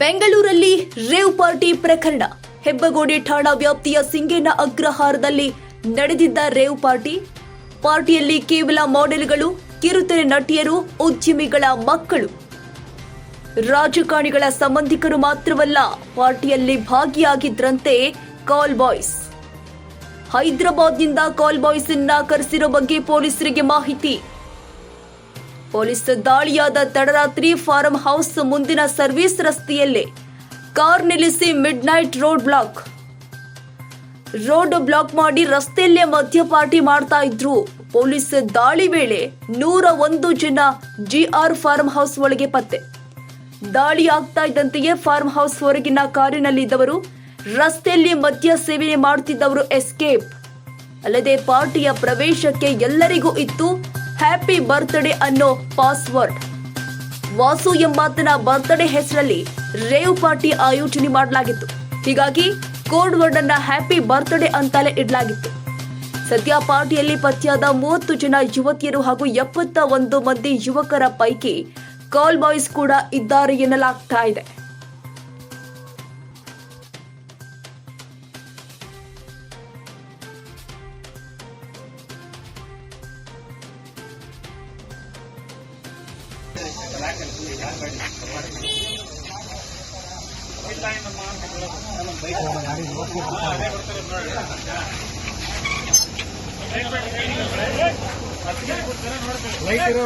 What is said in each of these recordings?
ಬೆಂಗಳೂರಲ್ಲಿ rave party ಪ್ರಕರಣ. ಹೆಬ್ಬಗೋಡಿ ಠಾಣಾ ವ್ಯಾಪ್ತಿಯ ಸಿಂಗೇನ ಅಗ್ರಹಾರದಲ್ಲಿ ನಡೆದಿದ್ದ ರೇವ್ ಪಾರ್ಟಿಯಲ್ಲಿ ಕೇವಲ ಮಾಡೆಲ್ಗಳು, ಕಿರುತೆರೆ ನಟಿಯರು, ಉದ್ಯಮಿಗಳ ಮಕ್ಕಳು, ರಾಜಕಾರಣಿಗಳ ಸಂಬಂಧಿಕರು ಮಾತ್ರವಲ್ಲ, ಪಾರ್ಟಿಯಲ್ಲಿ ಭಾಗಿಯಾಗಿದ್ರಂತೆ ಕಾಲ್ ಬಾಯ್ಸ್. ಹೈದರಾಬಾದ್ನಿಂದ ಕಾಲ್ ಬಾಯ್ಸ್ ಅನ್ನ ಕರೆಸಿರೋ ಬಗ್ಗೆ ಪೊಲೀಸರಿಗೆ ಮಾಹಿತಿ. ಪೊಲೀಸ್ ದಾಳಿಯಾದ ತಡರಾತ್ರಿ ಫಾರ್ಮ್ ಹೌಸ್ ಮುಂದಿನ ಸರ್ವಿಸ್ ರಸ್ತೆಯಲ್ಲೇ ಕಾರ್ ನಿಲ್ಲಿಸಿ ಮಿಡ್ ನೈಟ್ ರೋಡ್ ಬ್ಲಾಕ್ ಮಾಡಿ ರಸ್ತೆಯಲ್ಲೇ ಮದ್ಯ ಪಾರ್ಟಿ ಮಾಡ್ತಾ ಇದ್ರು. ಪೊಲೀಸ್ ದಾಳಿ ವೇಳೆ 101 ಜನ ಜಿಆರ್ ಫಾರ್ಮ್ ಹೌಸ್ ಒಳಗೆ ಪತ್ತೆ. ದಾಳಿ ಆಗ್ತಾ ಇದ್ದಂತೆಯೇ ಫಾರ್ಮ್ ಹೌಸ್ ಹೊರಗಿನ ಕಾರಿನಲ್ಲಿದ್ದವರು, ರಸ್ತೆಯಲ್ಲಿ ಮದ್ಯ ಸೇವನೆ ಮಾಡುತ್ತಿದ್ದವರು ಎಸ್ಕೇಪ್. ಅಲ್ಲದೆ ಪಾರ್ಟಿಯ ಪ್ರವೇಶಕ್ಕೆ ಎಲ್ಲರಿಗೂ ಇತ್ತು ಹ್ಯಾಪಿ ಬರ್ತ್ಡೇ ಅನ್ನೋ ಪಾಸ್ವರ್ಡ್. ವಾಸು ಎಂಬಾತನ ಬರ್ತ್ಡೇ ಹೆಸರಲ್ಲಿ ರೇವ್ ಪಾರ್ಟಿ ಆಯೋಜನೆ ಮಾಡಲಾಗಿತ್ತು. ಹೀಗಾಗಿ ಕೋಡ್ ವರ್ಡ್ ಅನ್ನ ಹ್ಯಾಪಿ ಬರ್ತ್ಡೇ ಅಂತಲೇ ಇಡಲಾಗಿತ್ತು. ಸದ್ಯ ಪಾರ್ಟಿಯಲ್ಲಿ ಪತ್ತೆಯಾದ 30 ಜನ ಯುವತಿಯರು ಹಾಗೂ 71 ಮಂದಿ ಯುವಕರ ಪೈಕಿ ಕಾಲ್ ಬಾಯ್ಸ್ ಕೂಡ ಇದ್ದಾರೆ ಎನ್ನಲಾಗ್ತಾ ಇದೆ.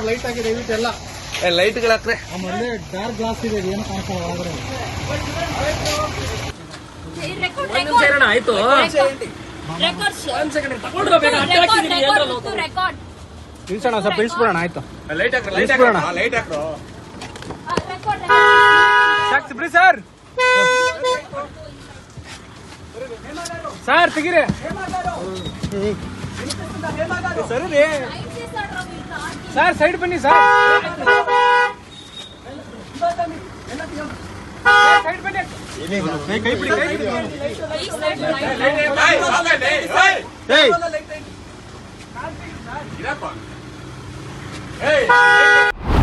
ಲೈಟ್ ಆಗಿದೆ ಎಲ್ಲ ಲೈಟ್ಗಳು ಹಾಕ್ರೆ ಆಮೇಲೆ ಡಾರ್ಕ್ ಗ್ಲಾಸ್ ಇದೆ, ಏನು ಕಾಣಿಸ್ತಾ ಒಳಗಡೆ. ಆಯ್ತು ಇಳ್ಸೋಣ, ಸ್ವಲ್ಪ ಇಳಿಸ್ಬಿಡೋಣ. ಆಯ್ತು, ಲೈಟ್ ಹಾಕ್ರು ಬಿಡಿ ಸರ್. ಸರ್ ತೆಗೀರಿ ಸರಿ ರೀ ಸರ್, ಸೈಡ್ ಬನ್ನಿ ಸರ್, ಸೈಡ್ ಬನ್ನಿ. ಕೈ ಬಿಡಿ,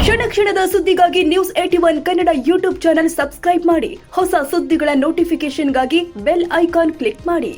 ಕ್ಷಣ ಕ್ಷಣದ ಸುದ್ದಿಗಾಗಿ news 81 Kannada YouTube channel subscribe ಮಾಡಿ. ಹೊಸ ಸುದ್ದಿಗಳ ನೋಟಿಫಿಕೇಶನ್ಗಾಗಿ ಬೆಲ್ ಐಕಾನ್ ಕ್ಲಿಕ್ ಮಾಡಿ.